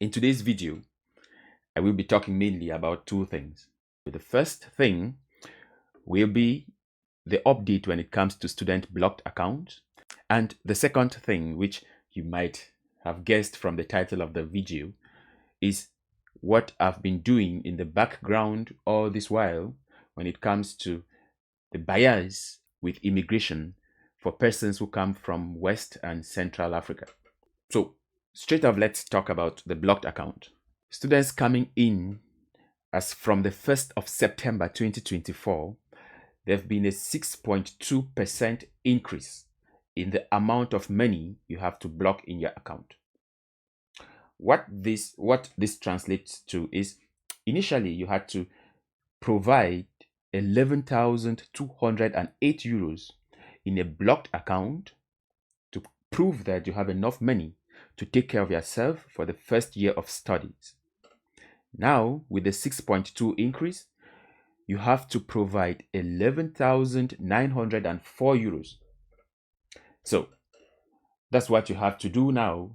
In today's video, I will be talking mainly about two things. The first thing will be the update when it comes to student blocked accounts. And the second thing, which you might have guessed from the title of the video, is what I've been doing in the background all this while when it comes to the bias with immigration for persons who come from West and Central Africa. So straight off, let's talk about the blocked account. Students coming in as from the 1st of September 2024, there have been a 6.2% increase in the amount of money you have to block in your account. What this translates to is, initially you had to provide 11,208 euros in a blocked account to prove that you have enough money to take care of yourself for the first year of studies. Now, with the 6.2 increase, you have to provide 11,904 euros. So that's what you have to do now.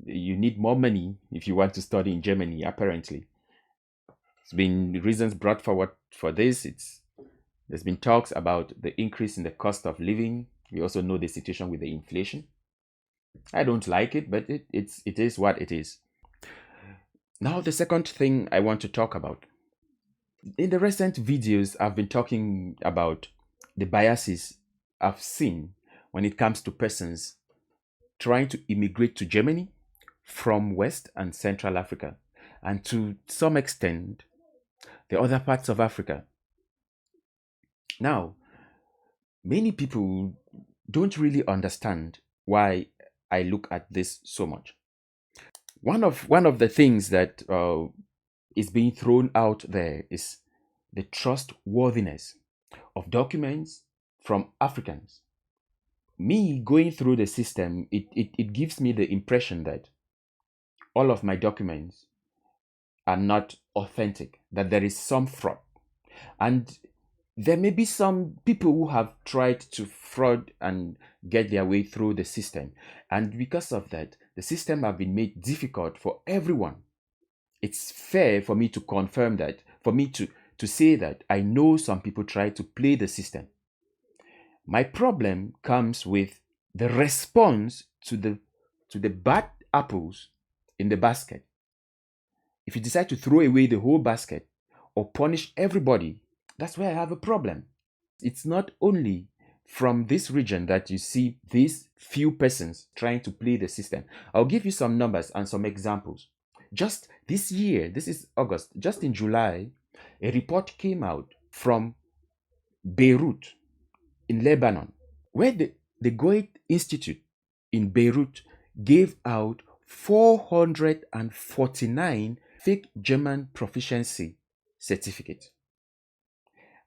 You need more money if you want to study in Germany, apparently. There's been reasons brought forward for this. There's been talks about the increase in the cost of living. We also know the situation with the inflation. I don't like it, but it is what it is. Now, the second thing I want to talk about. In the recent videos, I've been talking about the biases I've seen when it comes to persons trying to immigrate to Germany from West and Central Africa, and to some extent, the other parts of Africa. Now, many people don't really understand why I look at this so much. One of the things that is being thrown out there is the trustworthiness of documents from Africans. Me going through the system, it gives me the impression that all of my documents are not authentic, that there is some fraud. And there may be some people who have tried to fraud and get their way through the system. And because of that, the system have been made difficult for everyone. It's fair for me to confirm that, for me to say that I know some people try to play the system. My problem comes with the response to the bad apples in the basket. If you decide to throw away the whole basket or punish everybody, that's where I have a problem. It's not only from this region that you see these few persons trying to play the system. I'll give you some numbers and some examples. Just this year, this is August, just in July, a report came out from Beirut in Lebanon, where the Goethe Institute in Beirut gave out 449 fake German proficiency certificates.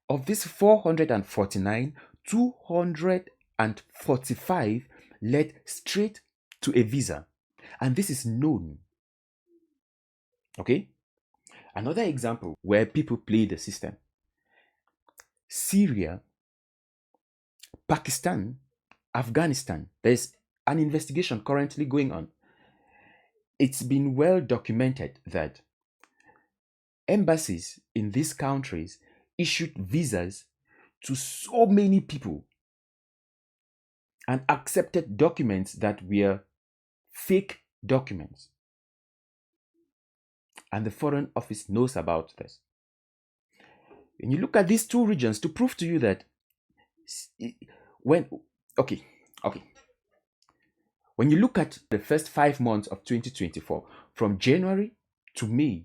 Of these 449, 245 led straight to a visa. And this is known. Okay? Another example where people play the system. Syria, Pakistan, Afghanistan. There's an investigation currently going on. It's been well documented that embassies in these countries issued visas to so many people and accepted documents that were fake documents. And the Foreign Office knows about this. When you look at these two regions, to prove to you that when you look at the first 5 months of 2024, from January to May,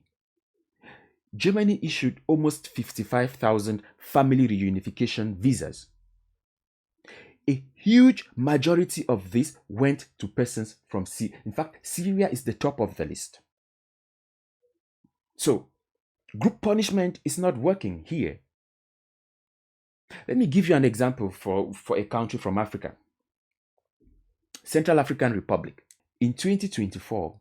Germany issued almost 55,000 family reunification visas. A huge majority of this went to persons from Syria. In fact, Syria is the top of the list. So, group punishment is not working here. Let me give you an example for a country from Africa. Central African Republic. In 2024,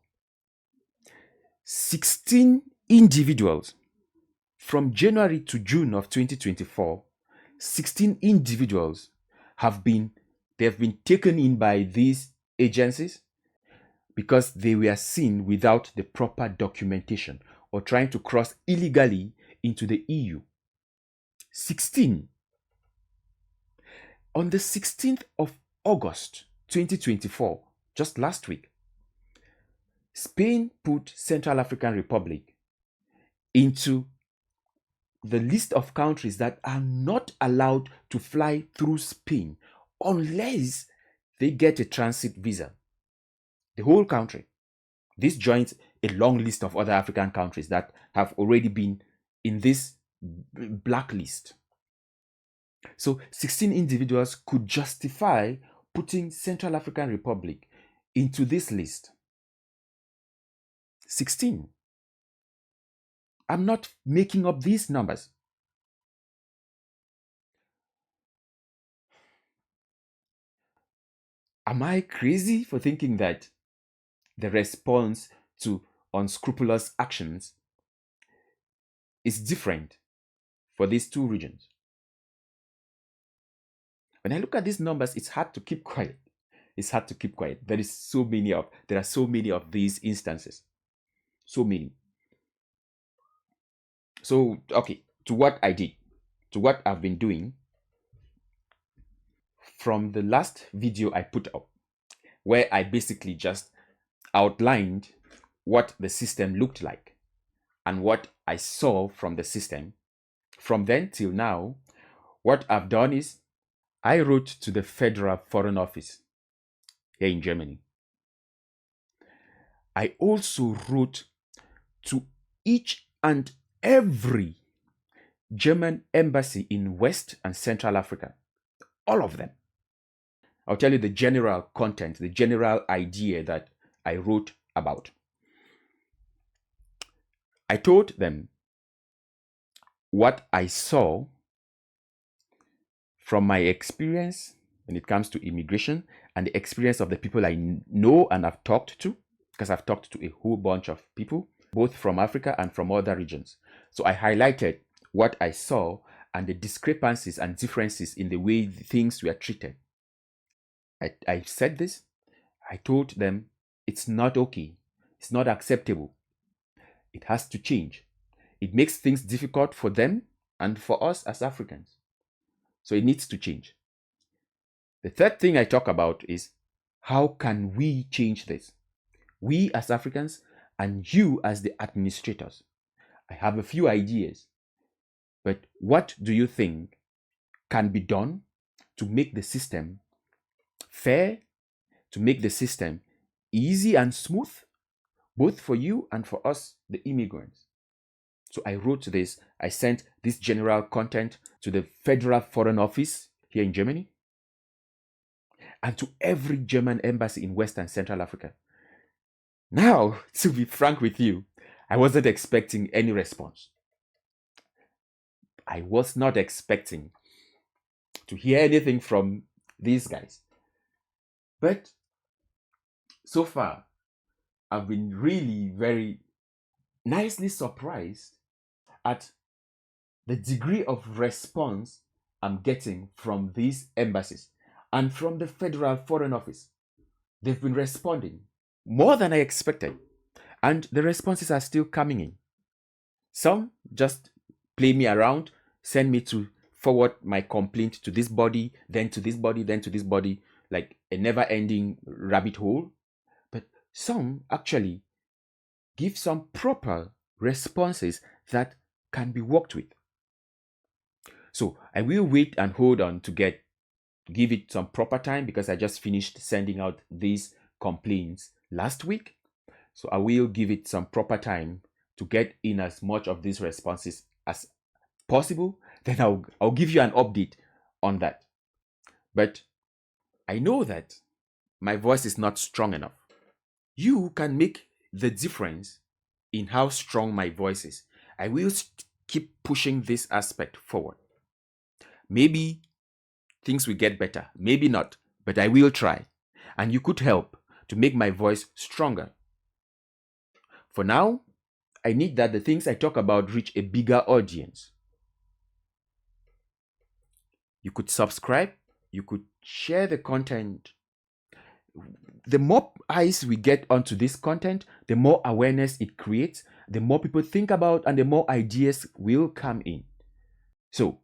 16 individuals from January to June of 2024, 16 individuals have been taken in by these agencies. because they were seen without the proper documentation or trying to cross illegally into the EU. 16. On the 16th of August 2024, just last week, Spain put Central African Republic into the list of countries that are not allowed to fly through Spain unless they get a transit visa. The whole country. This joins a long list of other African countries that have already been in this blacklist. So 16 individuals could justify putting Central African Republic into this list. 16. I'm not making up these numbers. Am I crazy for thinking that the response to unscrupulous actions is different for these two regions? When I look at these numbers, it's hard to keep quiet. It's hard to keep quiet. There are so many of these instances. So many. So, okay, to what I did, to what I've been doing from the last video I put up, where I basically just outlined what the system looked like and what I saw from the system. From then till now, what I've done is I wrote to the Federal Foreign Office here in Germany. I also wrote to each and every German embassy in West and Central Africa. All of them. I'll tell you the general content, the general idea that I wrote about. I told them what I saw from my experience when it comes to immigration and the experience of the people I know and have talked to, because I've talked to a whole bunch of people, both from Africa and from other regions. So I highlighted what I saw and the discrepancies and differences in the way things were treated. I said this. I told them it's not okay. It's not acceptable. It has to change. It makes things difficult for them and for us as Africans. So it needs to change. The third thing I talk about is how can we change this? We as Africans and you as the administrators. I have a few ideas, but what do you think can be done to make the system fair, to make the system easy and smooth, both for you and for us, the immigrants? So I wrote this, I sent this general content to the Federal Foreign Office here in Germany and to every German embassy in West and Central Africa. Now, to be frank with you, I wasn't expecting any response. I was not expecting to hear anything from these guys. But so far, I've been really very nicely surprised at the degree of response I'm getting from these embassies and from the Federal Foreign Office. They've been responding more than I expected, and the responses are still coming in. Some just play me around, send me to forward my complaint to this body, then to this body, then to this body, like a never-ending rabbit hole. But some actually give some proper responses that can be worked with. So I will wait and hold on to give it some proper time because I just finished sending out these complaints last week. So I will give it some proper time to get in as much of these responses as possible. Then I'll give you an update on that. But I know that my voice is not strong enough. You can make the difference in how strong my voice is. I will keep pushing this aspect forward. Maybe things will get better, maybe not, but I will try. And you could help to make my voice stronger. For now, I need that the things I talk about reach a bigger audience. You could subscribe, you could share the content the more eyes we get onto this content, the more awareness it creates, the more people think about, and the more ideas will come in. So